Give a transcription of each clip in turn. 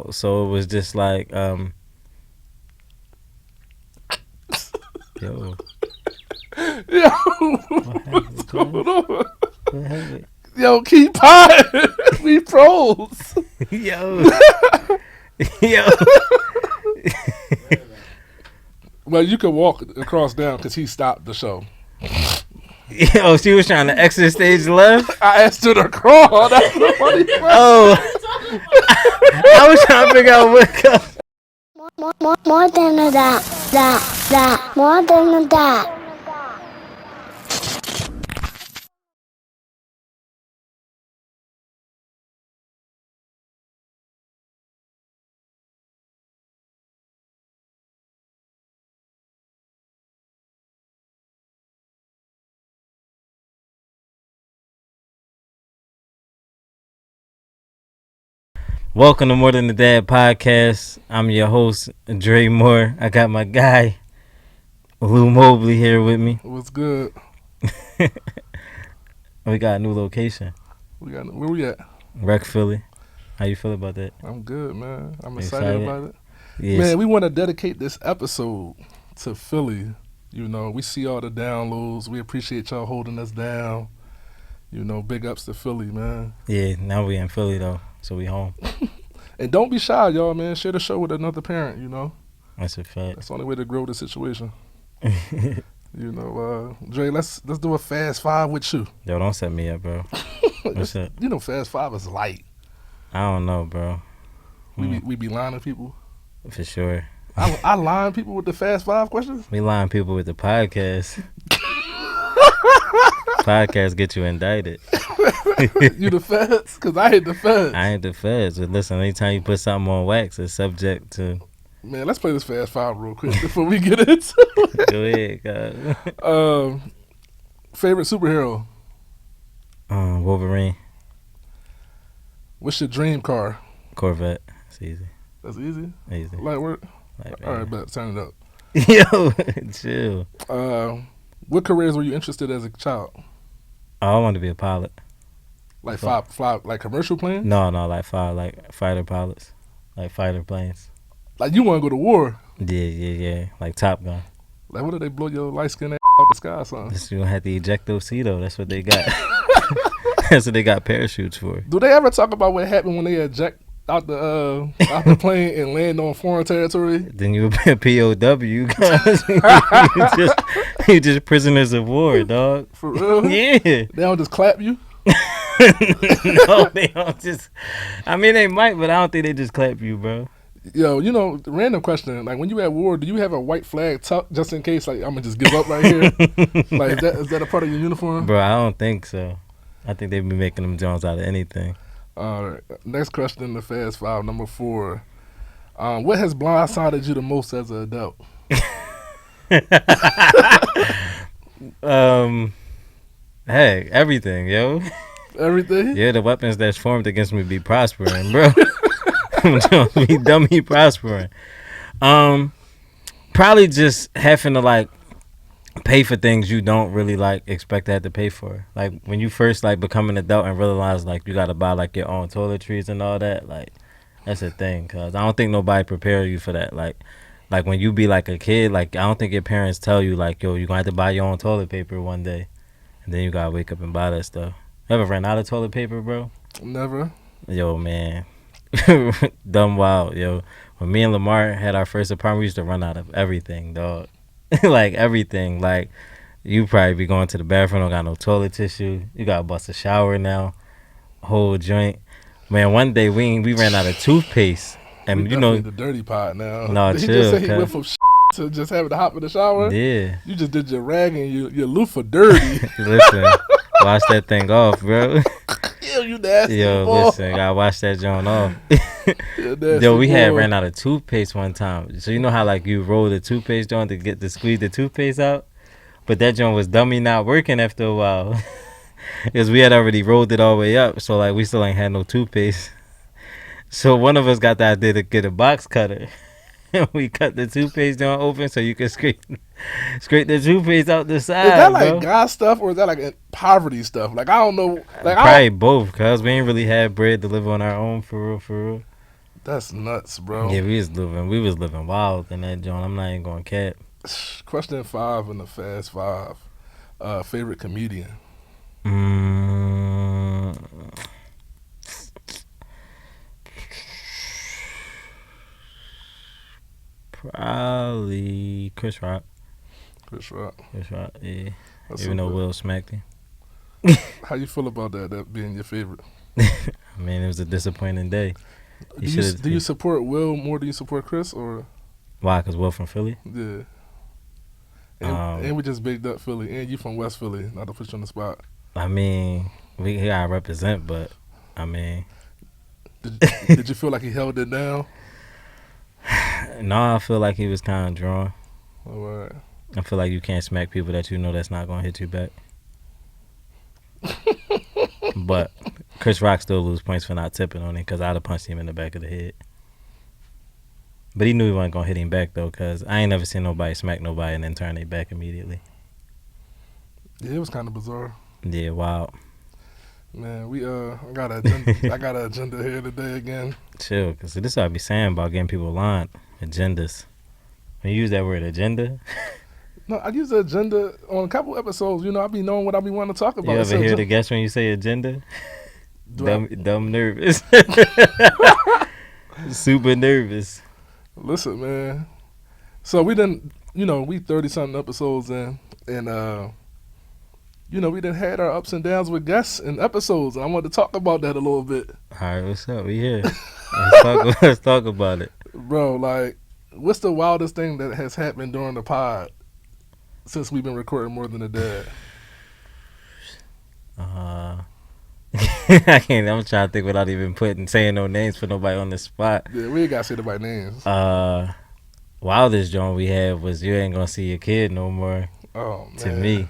out, so it was just like yo, Yo, what what's happened, going cuz? on? What happened? Yo, keep potting. We pros. Yo, yo. Well, you can walk across down because he stopped the show. Yo, she was trying to exit stage left. I asked her to crawl. That's the funny part. Oh, I was trying to figure out what color. More than more than that. Welcome to More Than the Dad podcast. I'm your host, Dre Moore. I got my guy, Lou Mobley, here with me. What's good? We got a new location, Where we at? Rec Philly. How you feel about that? I'm good, man. I'm Excited? excited about it. Yes. Man, we want to dedicate this episode to Philly. You know, we see all the downloads. We appreciate y'all holding us down. You know, big ups to Philly, man. Yeah, now we in Philly though, so we home. And don't be shy, y'all, man. Share the show with another parent, you know. That's a fact. That's the only way to grow the situation. You know, Dre, let's do a fast five with you. Yo, don't set me up, bro. What's up? You know, fast five is light. I don't know, bro. We be lying to people. For sure. I line people with the fast five questions. We lying people with the podcast. Podcast get you indicted. You the feds? Because I hate the feds. I ain't the feds. But listen, anytime you put something on wax, it's subject to. Man, let's play this fast five real quick before we get into it. Go ahead, God. Favorite superhero? Wolverine, What's your dream car? Corvette. It's easy. That's easy. Easy. Light work. Like, All right, bet. Turn it up. Yo, chill. What careers were you interested in as a child? Oh, I want to be a pilot. Like fly like commercial planes? No, like fighter pilots, like fighter planes. Like you want to go to war? Yeah. Like Top Gun. Like what did they blow your light skin out the sky or something? Just you don't have to eject those though. That's what they got. That's what they got parachutes for. Do they ever talk about what happened when they eject out the plane and land on foreign territory? Then you would be a POW, guys. you just prisoners of war, dog. For real? Yeah. They don't just clap you? No, they don't just. I mean, they might, but I don't think they just clap you, bro. Yo, you know, random question. Like when you at war, do you have a white flag tucked just in case? Like I'm gonna just give up right here. Like is that a part of your uniform? Bro, I don't think so. I think they be making them Jones out of anything. All right. Next question, the fast five, number 4. What has blindsided you the most as an adult? Hey, everything, yo. Everything? Yeah, the weapons that's formed against me be prospering, bro. Be dummy prospering. Probably just having to like pay for things you don't really like expect to have to pay for. Like when you first like become an adult and realize like you gotta buy like your own toiletries and all that. Like that's a thing, cause I don't think nobody prepare you for that. Like when you be like a kid, like I don't think your parents tell you like, yo, you gonna have to buy your own toilet paper one day, and then you gotta wake up and buy that stuff. Ever ran out of toilet paper, bro? Never. Yo, man. Dumb wild, yo. When me and Lamar had our first apartment, we used to run out of everything, dog. Like everything. Like you probably be going to the bathroom, don't got no toilet tissue. You gotta bust a shower now. Whole joint. Man, one day we ran out of toothpaste. And we you know the dirty part now. No, Did he chill, just say he cuz. went from to just having to hop in the shower? Yeah. You just did your rag and your loofah dirty. Listen, wash that thing off, bro. Ew, you nasty. Yo, boy. listen, gotta wash that joint off. You nasty Yo, we had boy. ran out of toothpaste one time. So you know how like you roll the toothpaste joint to squeeze the toothpaste out? But that joint was dummy not working after a while. Because we had already rolled it all the way up. So like we still ain't had no toothpaste. So one of us got the idea to get a box cutter. We cut the toothpaste joint open so you can scrape the toothpaste out the side. Is that like bro. God stuff or is that like poverty stuff? Like I don't know. Like Probably both, cause we ain't really had bread to live on our own for real. That's nuts, bro. Yeah, we was living wild in that joint. I'm not even going cap. Question 5 in the Fast Five. Favorite comedian? Mm, probably Chris Rock. Chris Rock. Chris Rock, yeah. That's Even so though good. Will smacked him. How you feel about that being your favorite? I mean, it was a disappointing day. Do you support Will more than you support Chris, or Why? Because Will from Philly? yeah? And we just bigged up Philly, and you from West Philly. Not to put you on the spot. I mean, we gotta represent, but I mean, Did you feel like he held it down? no, I feel like he was kind of drawn. All right. I feel like you can't smack people that you know that's not gonna hit you back. But Chris Rock still lose points for not tipping on him because I'd have punched him in the back of the head. But he knew he wasn't gonna hit him back though, because I ain't never seen nobody smack nobody and then turn their back immediately. Yeah, it was kind of bizarre. Yeah, wow. Man, I got an agenda. I got an agenda here today again. Chill, because this is what I be saying about getting people aligned. Agendas. When you use that word agenda, No, I use the agenda on a couple episodes. You know, I be knowing what I be wanting to talk about. you It's ever a hear gen- the guest when you say agenda? Do I- Dumb nervous. Super nervous. Listen, man. So we done, we 30-something episodes in, and we done had our ups and downs with guests and episodes, and I wanted to talk about that a little bit. All right, what's up? We here. Let's talk about it. Bro, like, what's the wildest thing that has happened during the pod since we've been recording More Than a Dad? I can't. I'm trying to think without even saying no names for nobody on the spot. Yeah, we ain't got to say the right names. Wildest joint we had was you ain't gonna see your kid no more. Oh, man. To me,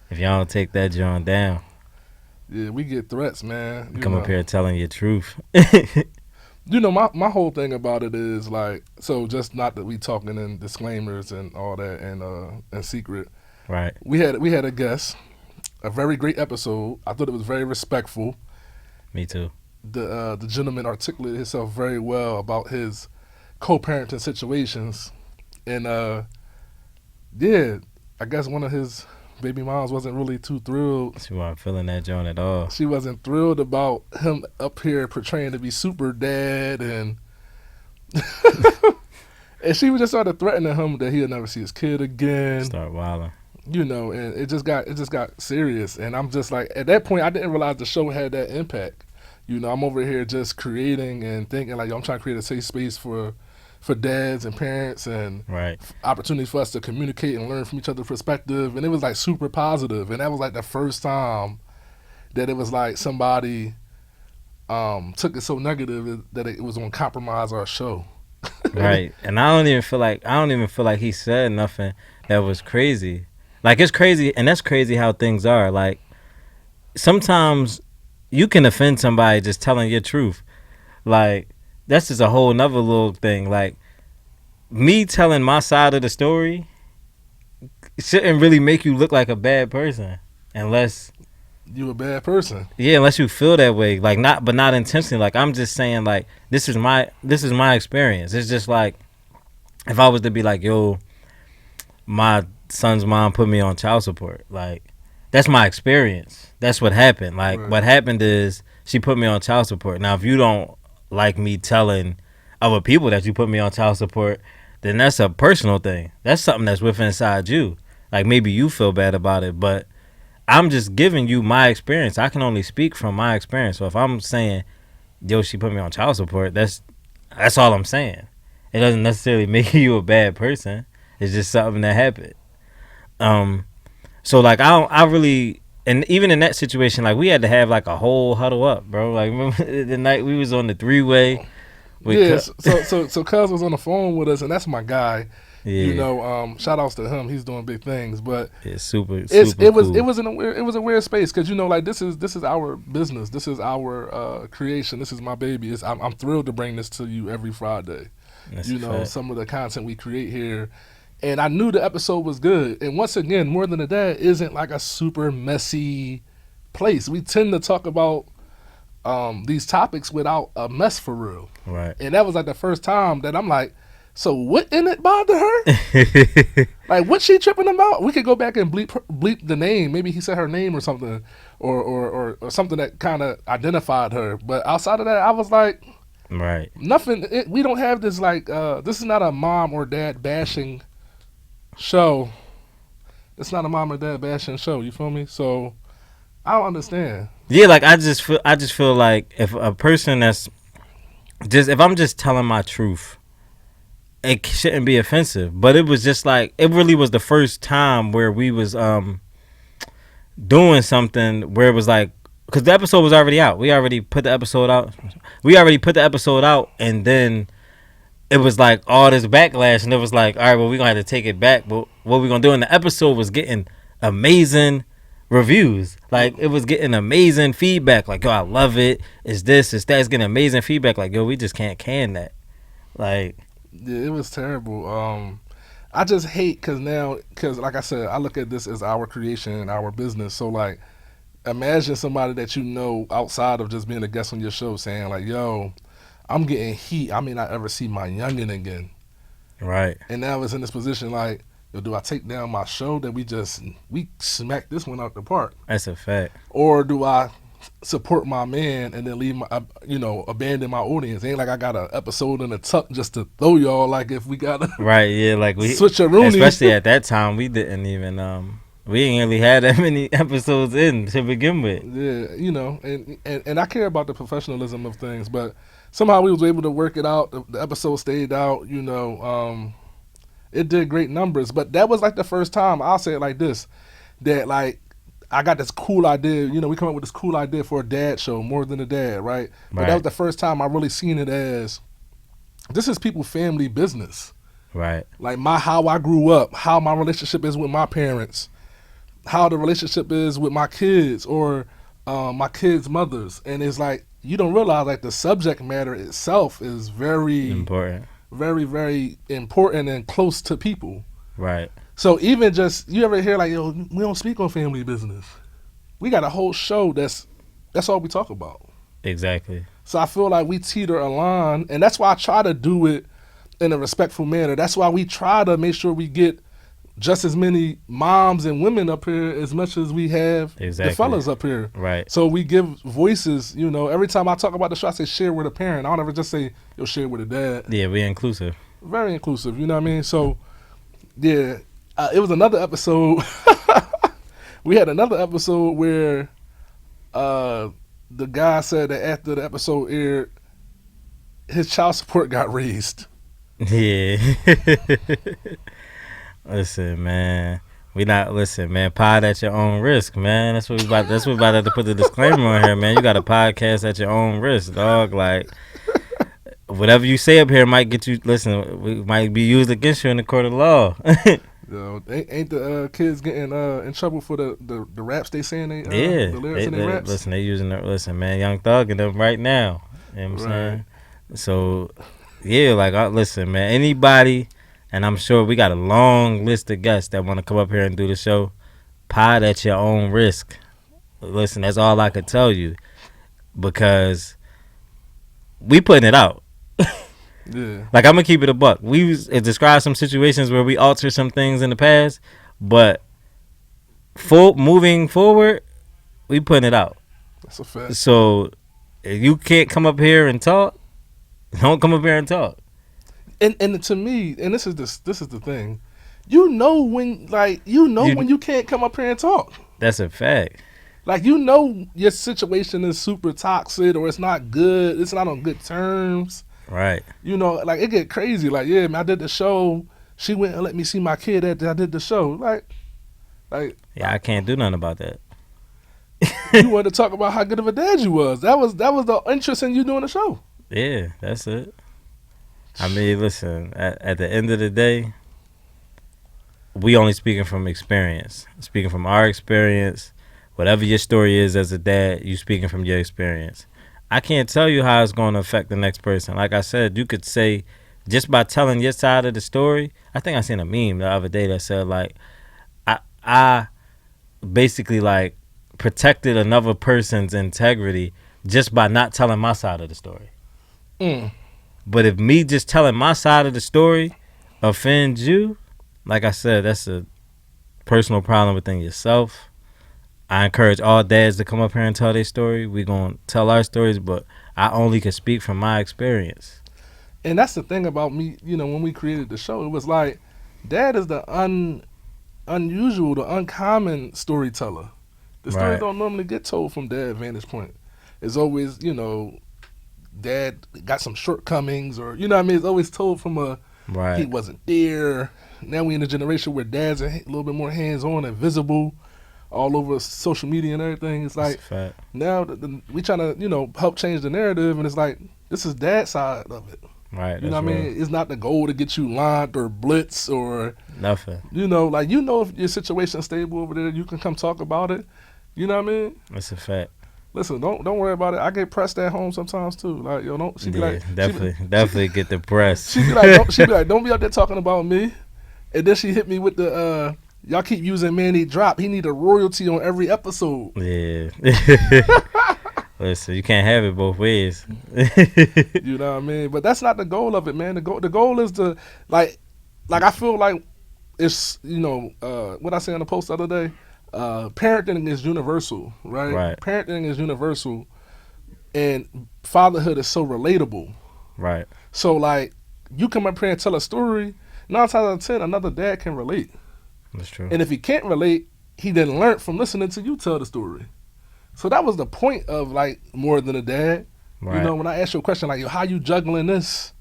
if y'all don't take that joint down, Yeah, we get threats, man. You come know. up here telling your truth. My whole thing about it is like, so just not that we talking in disclaimers and all that and secret. Right. We had a guest, a very great episode. I thought it was very respectful. Me too. The gentleman articulated himself very well about his co-parenting situations, and yeah, I guess one of his baby moms wasn't really too thrilled. She wasn't feeling that joint at all. She wasn't thrilled about him up here portraying to be super dad, and and she was just started threatening him that he'll never see his kid again. Start wilding. And it just got serious. And I'm just like, at that point, I didn't realize the show had that impact. I'm over here just creating and thinking like, I'm trying to create a safe space for dads and parents and Right. opportunities for us to communicate and learn from each other's perspective. And it was like super positive. And that was like the first time that it was like somebody took it so negative that it was going to compromise our show. Right. And I don't even feel like he said nothing that was crazy. Like, it's crazy, and that's crazy how things are. Like, sometimes you can offend somebody just telling your truth. Like, that's just a whole nother little thing. Like, me telling my side of the story shouldn't really make you look like a bad person, unless You a bad person. unless you feel that way. Like, not intentionally. Like, I'm just saying, like, this is my experience. It's just like, if I was to be like, yo, my son's mom put me on child support. Like, that's my experience. That's what happened. Like, Right. what happened is she put me on child support. Now, if you don't like me telling other people that you put me on child support, then that's a personal thing. That's something that's within inside you. Like, maybe you feel bad about it, but I'm just giving you my experience. I can only speak from my experience. So if I'm saying, yo, she put me on child support, that's all I'm saying. It doesn't necessarily make you a bad person. It's just something that happened. So like I really, and even in that situation, like we had to have like a whole huddle up, bro. Like, remember the night we was on the 3-way. Yes. So Cuz was on the phone with us, and that's my guy. Yeah. Shout outs to him. He's doing big things, but It's super it cool. was a weird space because like this is our business. This is our creation. This is my baby. I'm thrilled to bring this to you every Friday. That's a fact. Some of the content we create here. And I knew the episode was good. And once again, More Than a Dad isn't like a super messy place. We tend to talk about these topics without a mess for real. Right. And that was like the first time that I'm like, so what in it bothered her? Like, what she tripping about? We could go back and bleep the name. Maybe he said her name or something, or something that kind of identified her. But outside of that, I was like, Right. nothing. We don't have this like. This is not a mom or dad bashing show. It's not a mom or dad bashing show. You feel me? So I don't understand. Yeah, like I just feel like if a person that's just if I'm just telling my truth, it shouldn't be offensive. But it was just like it really was the first time where we was doing something where it was like, because the episode was already out. We already put the episode out, and then it was like all this backlash, and it was like, all right, well, we're gonna have to take it back. But what we gonna do? And the episode was getting amazing reviews. Like, it was getting amazing feedback. Like, yo, I love it. It's this, it's that. It's getting amazing feedback. Like, yo, we just can't can that. Like, yeah, it was terrible. I just hate because like I said, I look at this as our creation and our business. So like, imagine somebody that you know outside of just being a guest on your show saying like, yo, I'm getting heat. I may not ever see my youngin again. right. And now it's in this position like, yo, do I take down my show that we smacked this one out the park? That's a fact. Or do I support my man and then leave my, abandon my audience? Ain't like I got an episode in the tuck just to throw y'all like if we got to Right, yeah, like we switch a Rooney. especially at that time, we didn't even we ain't really had that many episodes in to begin with. Yeah, and I care about the professionalism of things, but somehow we was able to work it out. The episode stayed out, it did great numbers, but that was like the first time, I'll say it like this, that like I got this cool idea, we come up with this cool idea for a dad show, More Than a Dad, right? But that was the first time I really seen it as, this is people's family business. Right. Like how I grew up, how my relationship is with my parents, how the relationship is with my kids or my kids' mothers. And it's like, you don't realize like the subject matter itself is very important. Very, very important and close to people. Right. So even just, you ever hear like, yo, we don't speak on family business. We got a whole show that's all we talk about. Exactly. So I feel like we teeter a line, and that's why I try to do it in a respectful manner. That's why we try to make sure we get just as many moms and women up here as much as we have the fellas up here. Right. So we give voices, every time I talk about the show, I say share with a parent. I don't ever just say, yo, share with a dad. Yeah, we're inclusive. Very inclusive, you know what I mean? So, yeah, it was another episode. We had another episode where the guy said that after the episode aired, his child support got raised. Yeah. Listen, man. Pod at your own risk, man. That's what we about to have to put the disclaimer on here, man. You got a podcast at your own risk, dog. Like, whatever you say up here might get you. Listen, we might be used against you in the court of law. Yo, ain't the kids getting in trouble for the raps they saying the lyrics in their raps? Listen, they using man, Young Thug and them right now. You know what I'm saying? So, yeah, like, listen, man, anybody, and I'm sure we got a long list of guests that want to come up here and do the show. Pod at your own risk. Listen, that's all I could tell you, because we putting it out. Yeah. Like, I'm gonna keep it a buck. We described some situations where we altered some things in the past, but moving forward, we putting it out. That's a fact. So if you can't come up here and talk, don't come up here and talk. And to me, and this is the thing, when you can't come up here and talk. That's a fact. Like, your situation is super toxic, or it's not good. It's not on good terms. Right. Like, it get crazy. Like, yeah, man, I did the show. She went and let me see my kid after I did the show. Like, yeah, I can't do nothing about that. You wanted to talk about how good of a dad you was. That was the interest in you doing the show. Yeah, that's it. I mean, listen, at the end of the day, we only speaking from experience. Speaking from our experience, whatever your story is as a dad, you speaking from your experience. I can't tell you how it's going to affect the next person. Like I said, you could say, just by telling your side of the story, I think I seen a meme the other day that said, like, I basically, like, protected another person's integrity just by not telling my side of the story. Mm. But if me just telling my side of the story offends you, like I said, that's a personal problem within yourself. I encourage all dads to come up here and tell their story. We gonna tell our stories, but I only can speak from my experience. And that's the thing about me, when we created the show, it was like, Dad is the unusual, the uncommon storyteller. The stories Right. don't normally get told from Dad's vantage point. It's always, Dad got some shortcomings, or what I mean. It's always told from he Right. wasn't there. Now we in a generation where dads are a little bit more hands on and visible, all over social media and everything. It's That's like a fact. now we trying to help change the narrative, and it's like this is Dad's side of it. Right. You know That's what I real. mean? It's not the goal to get you lined or blitz or Nothing. if your situation's stable over there, you can come talk about it. You know what I mean? That's a fact. Listen, don't worry about it. I get pressed at home sometimes too. Like, don't. She be Yeah, like, definitely get the press. She be like, don't be out there talking about me. And then she hit me with the y'all keep using Manny Drop. He need a royalty on every episode. Yeah. Listen, you can't have it both ways. You know what I mean? But that's not the goal of it, man. The goal is to like I feel like it's what I say on the post the other day. Parenting is universal, right? Right. Parenting is universal, and fatherhood is so relatable. Right. So like, you come up here and tell a story. 9 times out of 10, another dad can relate. That's true. And if he can't relate, he didn't learn from listening to you tell the story. So that was the point of like More Than a Dad. Right. When I asked you a question like, how you juggling this?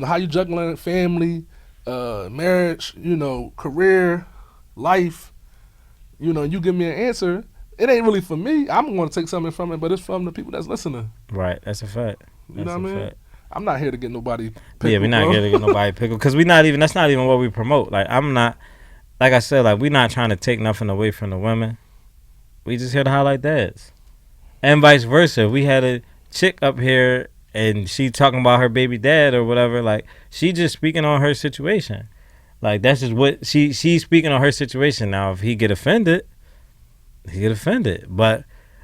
How you juggling family, marriage, career, life, you give me an answer. It ain't really for me. I'm going to take something from it, but it's from the people that's listening. Right. That's a fact. You know That's what I a mean? fact. I'm not here to get nobody pickled, Yeah, we're not bro. gonna get nobody pickled because that's not even what we promote. Like I'm not, like I said, like we're not trying to take nothing away from the women. We just here to highlight dads, and vice versa. We had a chick up here and she talking about her baby dad or whatever. Like she just speaking on her situation. Like that's just what she's speaking on her situation. Now if he get offended, he get offended. But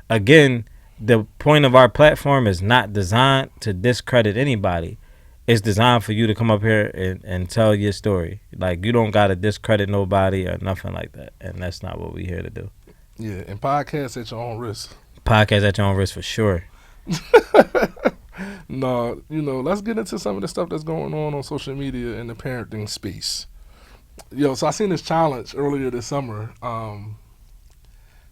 again, the point of our platform is not designed to discredit anybody. It's designed for you to come up here and tell your story. Like you don't gotta discredit nobody or nothing like that. And that's not what we're here to do. Yeah, and podcast at your own risk. Podcast at your own risk for sure. No, let's get into some of the stuff that's going on social media in the parenting space. So I seen this challenge earlier this summer.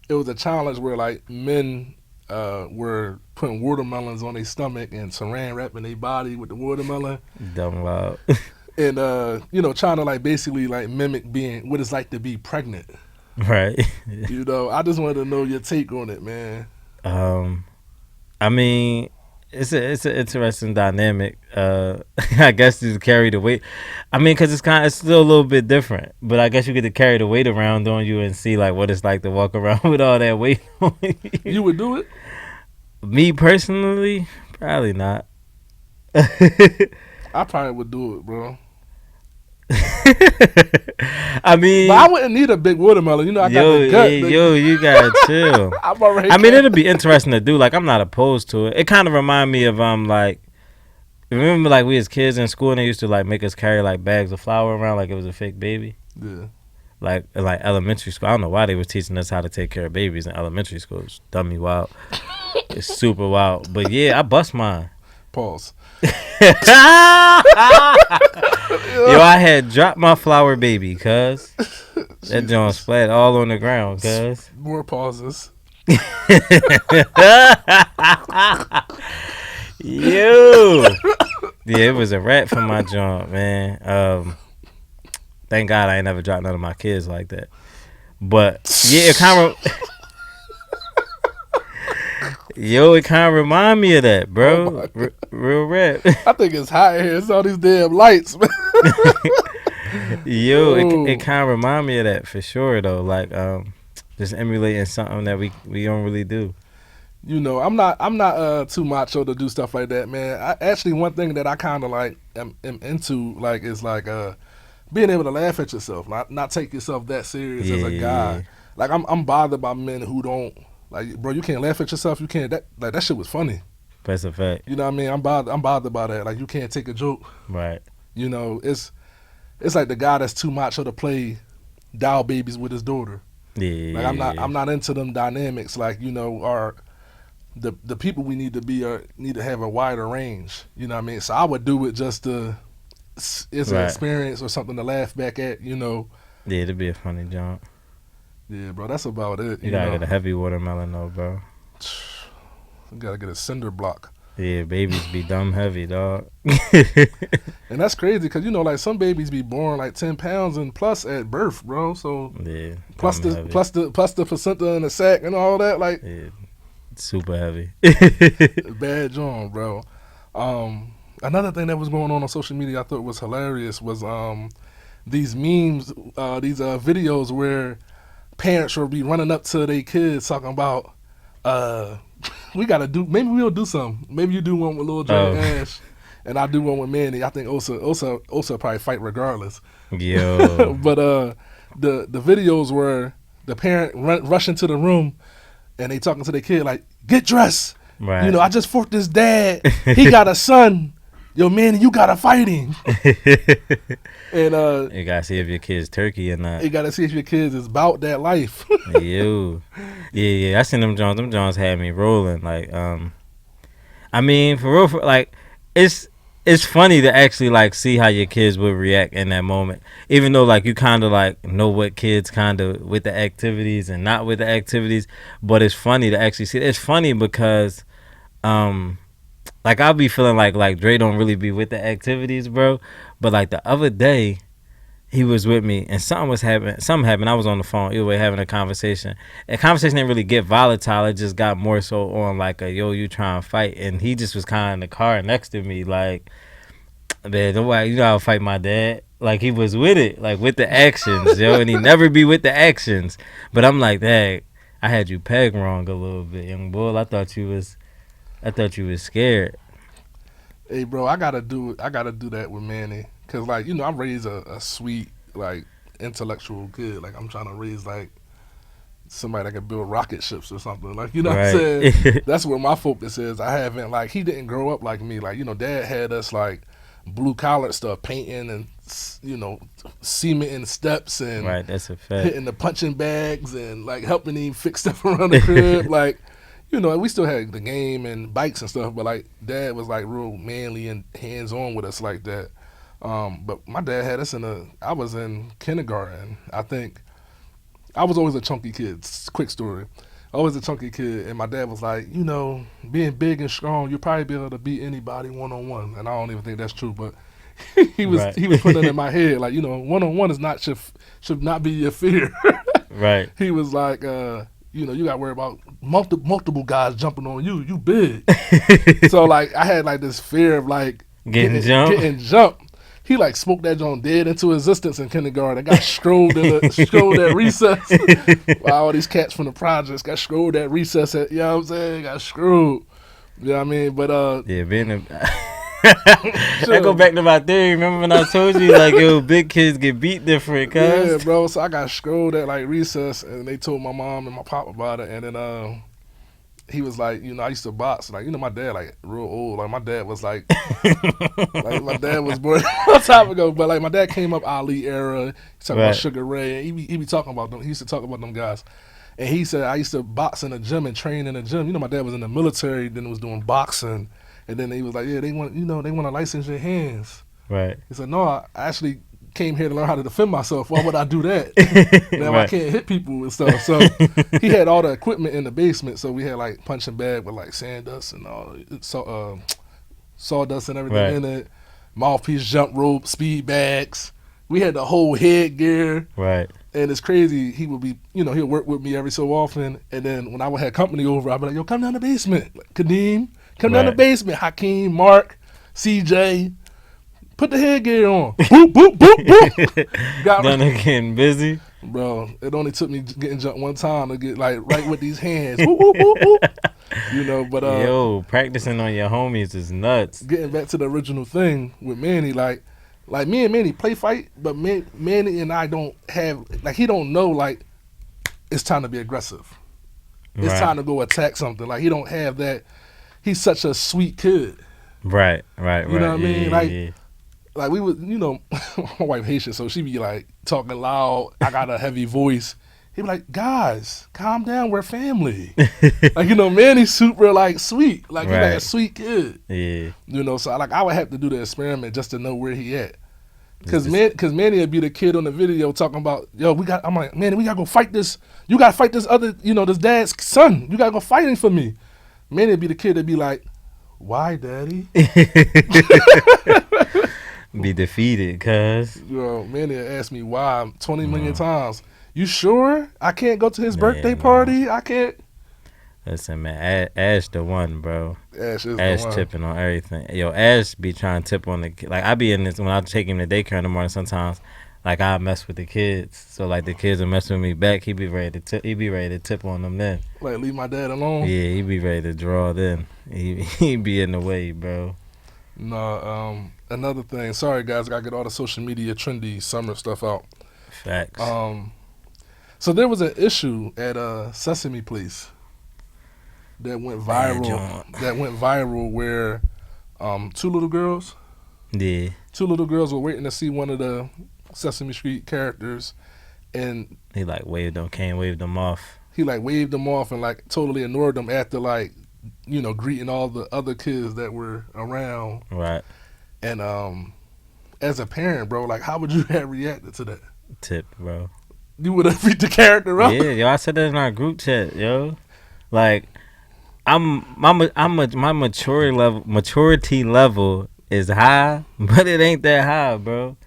It was a challenge where like men were putting watermelons on their stomach and saran wrapping their body with the watermelon. Dumb loud. And trying to like basically like mimic being what it's like to be pregnant. Right. I just wanted to know your take on it, man. I mean, it's an interesting dynamic. I guess to carry the weight. I mean, because it's still a little bit different. But I guess you get to carry the weight around on you and see like what it's like to walk around with all that weight on you. You would do it? Me personally, probably not. I probably would do it, bro. I mean, But I wouldn't need a big watermelon. I got the gut. you gotta chill. I'm already. I mean, it'll be interesting to do. Like, I'm not opposed to it. It kind of remind me of like, remember like we as kids in school and they used to like make us carry like bags of flour around like it was a fake baby. Yeah. Like elementary school. I don't know why they was teaching us how to take care of babies in elementary school. It's dummy wild. It's super wild. But yeah, I bust mine. Pause. Yo, I had dropped my flower baby, cuz. That joint splat all on the ground, cuz. More pauses. Yo. Yeah, it was a wrap for my joint, man. Thank God I ain't never dropped none of my kids like that. But yeah, it kind of it kind of remind me of that, bro. Oh Real rap. I think it's hot here. It's all these damn lights, man. Yo, Ooh. it kind of remind me of that for sure though. Like just emulating something that we don't really do. I'm not too macho to do stuff like that, man. Actually, one thing that I kind of like am into like is like being able to laugh at yourself, not take yourself that serious as a guy. Yeah. Like I'm bothered by men who don't Like, bro, you can't laugh at yourself. You can't that shit was funny. That's a fact. You know what I mean? I'm bothered by that. Like, you can't take a joke. Right. You know, it's like the guy that's too macho to play doll babies with his daughter. Yeah. Like, I'm not into them dynamics. Like, you know, or the people we need to be need to have a wider range. You know what I mean? So I would do it just to it's an Right. experience or something to laugh back at. You know. Yeah, it'd be a funny jump. Yeah, bro, that's about it. You gotta get a heavy watermelon though, bro. You gotta get a cinder block. Yeah, babies be dumb heavy, dog. And that's crazy because, you know, like some babies be born like 10 pounds and plus at birth, bro. So Yeah. plus dumb the heavy. plus the placenta in the sack and all that, like Yeah. Super heavy. bad joint, bro. Another thing that was going on social media I thought was hilarious was these memes, these videos where parents will be running up to their kids talking about we gotta do, maybe we'll do something. Maybe you do one with Lil J and Ash, and I do one with Manny. I think Osa probably fight regardless. Yo. But the videos where the parent rush into the room and they talking to their kid like, get dressed. Right. You know, I just forked his dad. He got a son. Yo, Manny, you gotta fight him. And You gotta see if your kid's turkey or not. you gotta see if your kids is about that life. Yo. Yeah. I seen them Jones. Them Jones had me rolling. Like, I mean, for real, like, it's funny to actually like see how your kids would react in that moment. Even though like you kind of like know what kids kind of with the activities and not with the activities, but it's funny to actually see. It's funny because, like I'll be feeling like Dre don't really be with the activities, bro. But like the other day, he was with me and something happened. I was on the phone, either way, having a conversation. And the conversation didn't really get volatile. It just got more so on like a, yo, you trying to fight. And he just was kind of in the car next to me like, man, nobody, you know how to fight my dad. Like he was with it, like with the actions, yo. And he never be with the actions. But I'm like, dang, I had you pegged wrong a little bit, young bull. I thought you was scared. Hey, bro, I gotta do that with Manny, cause like, you know, I raised a sweet, like, intellectual kid. Like, I'm trying to raise like somebody that can build rocket ships or something. Like, you know what I'm Right. saying? That's where my focus is. I haven't, like, he didn't grow up like me. Like, you know, Dad had us like blue collar stuff, painting and, you know, cementing steps and Right, that's a fact. hitting the punching bags and like helping him fix stuff around the crib. Like, you know, we still had the game and bikes and stuff, but like Dad was like real manly and hands on with us like that. But my dad had us I was in kindergarten. I think I was always a chunky kid. Quick story. Always a chunky kid, and my dad was like, you know, being big and strong, you'll probably be able to beat anybody one-on-one. And I don't even think that's true, but he was putting it in my head, like, you know, one-on-one is not should not be your fear. Right. He was like, you know, you got to worry about multiple guys jumping on you. You big. So like, I had like this fear of like Getting jumped. He like smoked that joint dead into existence in kindergarten. Got strolled at recess. All these cats from the projects got strolled at recess. You know what I'm saying? Got screwed. You know what I mean? But Yeah, being a that go back to my theory. Remember when I told you like, yo, big kids get beat different, cuz? yeah, bro. So I got scrolled at like recess, and they told my mom and my pop about it, and then he was like, you know, I used to box. Like, you know, my dad like real old. Like my dad was like my dad was born a long time ago, but like my dad came up Ali era. He talking about Sugar Ray. He be talking about them. He used to talk about them guys. And he said I used to box in the gym and train in the gym. You know, my dad was in the military, then was doing boxing, and then he was like, yeah, they want to license your hands. Right. He said, no, I actually came here to learn how to defend myself. Why would I do that? Now I can't hit people and stuff. So he had all the equipment in the basement. So we had like punching bag with like sawdust and all, sawdust and everything in it. Mouthpiece, jump rope, speed bags. We had the whole headgear. Right. And it's crazy. He would be, you know, he'll work with me every so often. And then when I would have company over, I'd be like, yo, come down the basement. Like, Kadeem, come down the basement. Hakeem, Mark, CJ. Put the headgear on. Boop, boop, boop, boop. Got Done getting busy. Bro, it only took me getting jumped one time to get like right with these hands. Whoop, whoop, whoop, whoop. You know, but yo, practicing on your homies is nuts. Getting back to the original thing with Manny, like me and Manny play fight, but Manny and I don't have, like, he don't know like it's time to be aggressive. It's Right. time to go attack something. Like, he don't have that. He's such a sweet kid. Right. You know what I mean? Yeah, Like, yeah. Like, we would, my wife Haitian, so she be like talking loud. I got a heavy voice. He be like, guys, calm down. We're family. Like, Manny's super like sweet. Like, he's like a Right. sweet kid. Yeah. So I would have to do the experiment just to know where he at. Cause It's Manny would be the kid on the video talking about, I'm like, Manny, we gotta go fight this. You gotta fight this other, this dad's son. You gotta go fight him for me. Manny would be the kid that'd be like, why, daddy? be defeated, cuz. Manny asked me why 20 million times. You sure I can't go to his Man, birthday no. party? I can't. Listen, man, Ash the one, bro. Ash is Ash the one. tipping on everything. Yo, Ash be trying to tip on the like. I be in this when I take him to daycare in the morning. Sometimes, like I mess with the kids, so like the kids will mess with me back. He be ready to tip. He be ready to tip on them then. Like, leave my dad alone. Yeah, he be ready to draw then. He be in the way, bro. No, another thing. Sorry, guys, I gotta get all the social media trendy summer stuff out. Facts. So there was an issue at Sesame Place that went viral. Where two little girls were waiting to see one of the Sesame Street characters, and He like waved them off. he like waved them off and like totally ignored them after like greeting all the other kids that were around. Right. And as a parent, bro, like, how would you have reacted to that? Tip, bro. You would have beat the character up. Yeah, yo, I said that in our group chat, yo. Like, my maturity level is high, but it ain't that high, bro.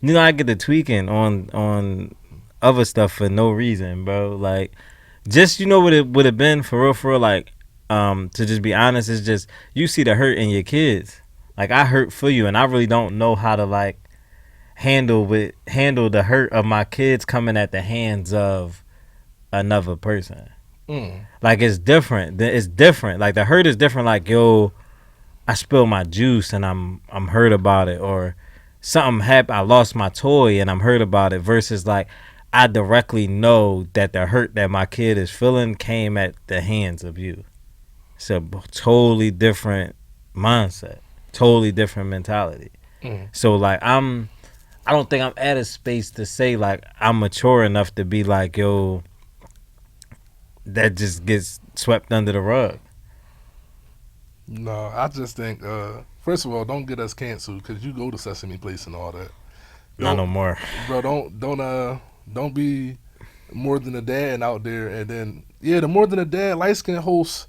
I get the tweaking on other stuff for no reason, bro. Like, just what it would have been for real, like, to just be honest, it's just you see the hurt in your kids. Like, I hurt for you, and I really don't know how to like handle the hurt of my kids coming at the hands of another person. Like, it's different. It's different. Like, the hurt is different. Like, yo, I spilled my juice and I'm hurt about it, or something happened. I lost my toy and I'm hurt about it. Versus like, I directly know that the hurt that my kid is feeling came at the hands of you. It's a totally different mindset, totally different mentality. So like, I don't think I'm at a space to say like I'm mature enough to be like, yo, that just gets swept under the rug. No, I just think, first of all, don't get us canceled because you go to Sesame Place and all that. Not no more. Bro, don't be More Than a Dad out there. And then, the More Than a Dad light-skinned host,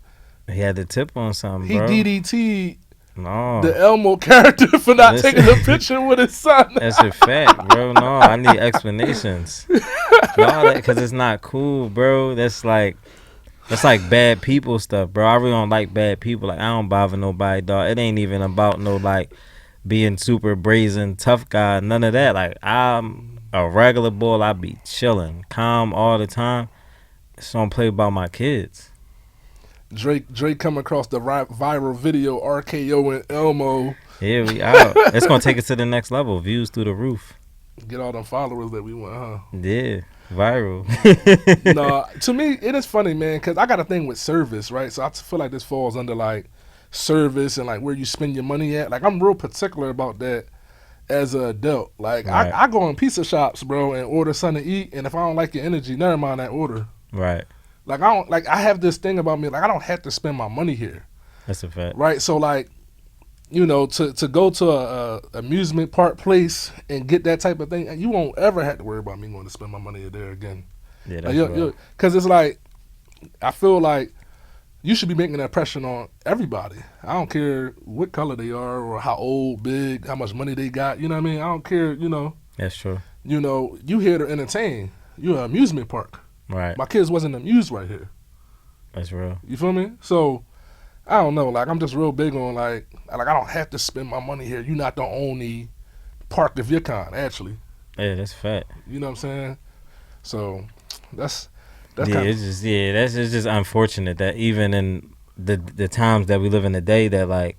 He had to tip on something, he bro. DDT'd No. the Elmo character for not Listen. taking a picture with his son. That's a fact, bro. No, I need explanations. No, because it's not cool, bro. That's like bad people stuff, bro. I really don't like bad people. Like, I don't bother nobody, dog. It ain't even about no like being super brazen tough guy. None of that. Like, I'm a regular boy. I be chilling, calm all the time. Just don't play about my kids. Drake come across the viral video RKO and Elmo. Here we out. It's gonna take us to the next level. Views through the roof. Get all them followers that we want, huh? Yeah, viral. No, to me, it is funny, man, because I got a thing with service, right? So I feel like this falls under, like, service and, like, where you spend your money at. Like, I'm real particular about that as an adult. Like, Right. I go in pizza shops, bro, and order something to eat, and if I don't like your energy, never mind that order. Right. Like, I have this thing about me, like, I don't have to spend my money here, That's a fact. right? So, like, to go to a amusement park place and get that type of thing, you won't ever have to worry about me going to spend my money there again. Yeah, Like, that's right. because it's like, I feel like you should be making that impression on everybody. I don't care what color they are or how old, big, how much money they got. You know what I mean? I don't care. That's true. You here to entertain. You're an amusement park. Right. My kids wasn't amused right here. That's real. You feel me? So I don't know. Like, I'm just real big on like I don't have to spend my money here. You're not the only park of your kind, actually. Yeah, that's a fact. You know what I'm saying? So that's Yeah, kind it's just unfortunate that even in the times that we live in today, that like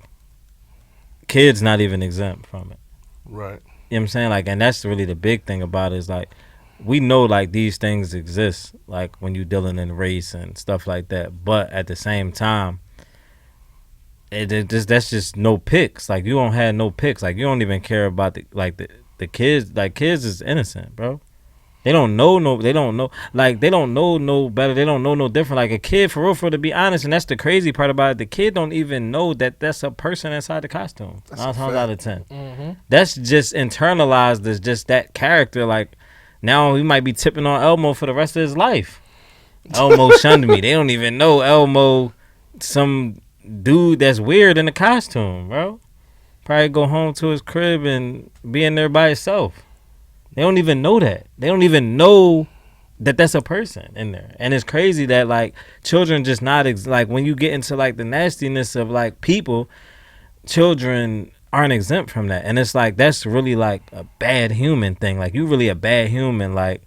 kids not even exempt from it. right. You know what I'm saying? Like, and that's really the big thing about it is like we know like these things exist, like when you dealing in race and stuff like that. But at the same time, it just that's just no picks. Like you don't have no picks. Like you don't even care about the kids. Like kids is innocent, bro. They don't know no. They don't know like they don't know no better. They don't know no different. Like a kid, for real, to be honest, and that's the crazy part about it. The kid don't even know that that's a person inside the costume. That's 9 a times fact. out of 10, Mm-hmm. that's just internalized as just that character. Like now he might be tipping on Elmo for the rest of his life. Elmo shunned me. They don't even know Elmo, some dude that's weird in the costume, bro. Probably go home to his crib and be in there by himself. They don't even know that. They don't even know that that's a person in there. And it's crazy that like children just not like when you get into like the nastiness of like people, children aren't exempt from that. And it's like that's really like a bad human thing. Like you really a bad human. Like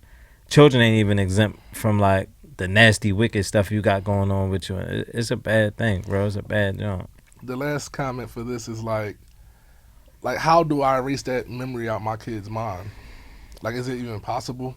children ain't even exempt from like the nasty wicked stuff you got going on with you. It's a bad thing, bro. It's a bad job. The last comment for this is like how do I erase that memory out my kid's mind? Like, is it even possible?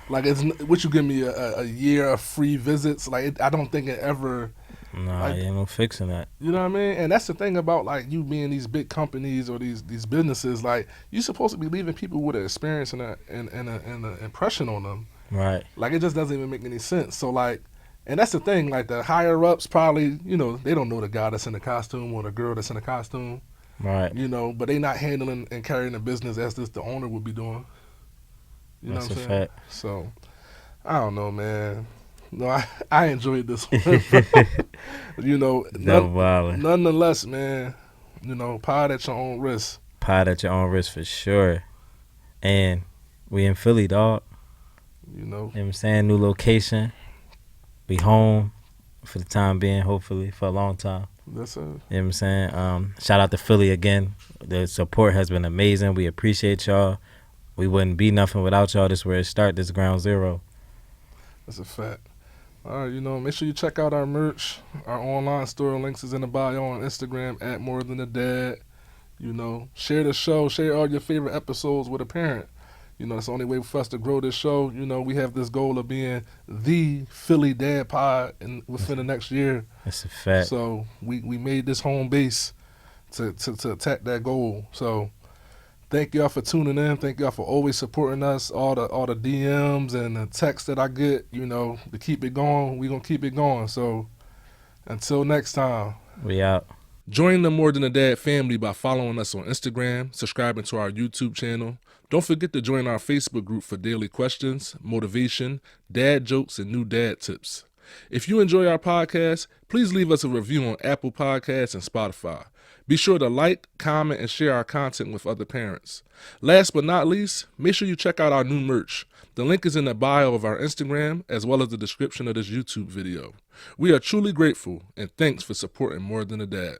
Like, would you give me a year of free visits? Like, I don't think it ever. Nah, Like- ain't no fixing that. You know what I mean? And that's the thing about like you being these big companies or these businesses. Like, you're supposed to be leaving people with an experience and an impression on them. Right. Like, it just doesn't even make any sense. So like, and that's the thing. Like the higher ups probably, you know, they don't know the guy that's in the costume or the girl that's in the costume. Right. You know, but they not handling and carrying the business as the owner would be doing. You know That's what a I'm saying? fact. So, I don't know, man. No, I enjoyed this one. You know, No violence. nonetheless, man, you know, pod at your own risk. Pod at your own risk for sure. And we in Philly, dog. You know, You know what I'm saying? New location. We home for the time being, hopefully, for a long time. that's You know what I'm saying? Shout out to Philly again. The support has been amazing. We appreciate y'all. We wouldn't be nothing without y'all. This is where it starts. This is ground zero. a fact. All right, you know, make sure you check out our merch. Our online store links is in the bio on Instagram at More Than a Dad. You know, share the show, share all your favorite episodes with a parent. You know, it's the only way for us to grow this show. You know, we have this goal of being the Philly Dad Pod within the next year. That's a fact. So we made this home base to attack that goal. So thank y'all for tuning in. Thank y'all for always supporting us. All the DMs and the texts that I get, you know, to keep it going. We gonna keep it going. So until next time. We out. Join the More Than a Dad family by following us on Instagram, subscribing to our YouTube channel. Don't forget to join our Facebook group for daily questions, motivation, dad jokes, and new dad tips. If you enjoy our podcast, please leave us a review on Apple Podcasts and Spotify. Be sure to like, comment, and share our content with other parents. Last but not least, make sure you check out our new merch. The link is in the bio of our Instagram as well as the description of this YouTube video. We are truly grateful and thanks for supporting More Than a Dad.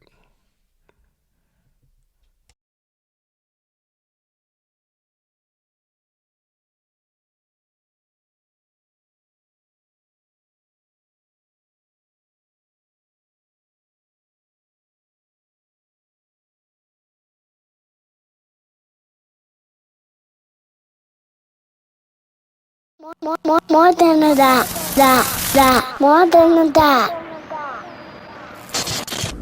More than a dot, more than a dot.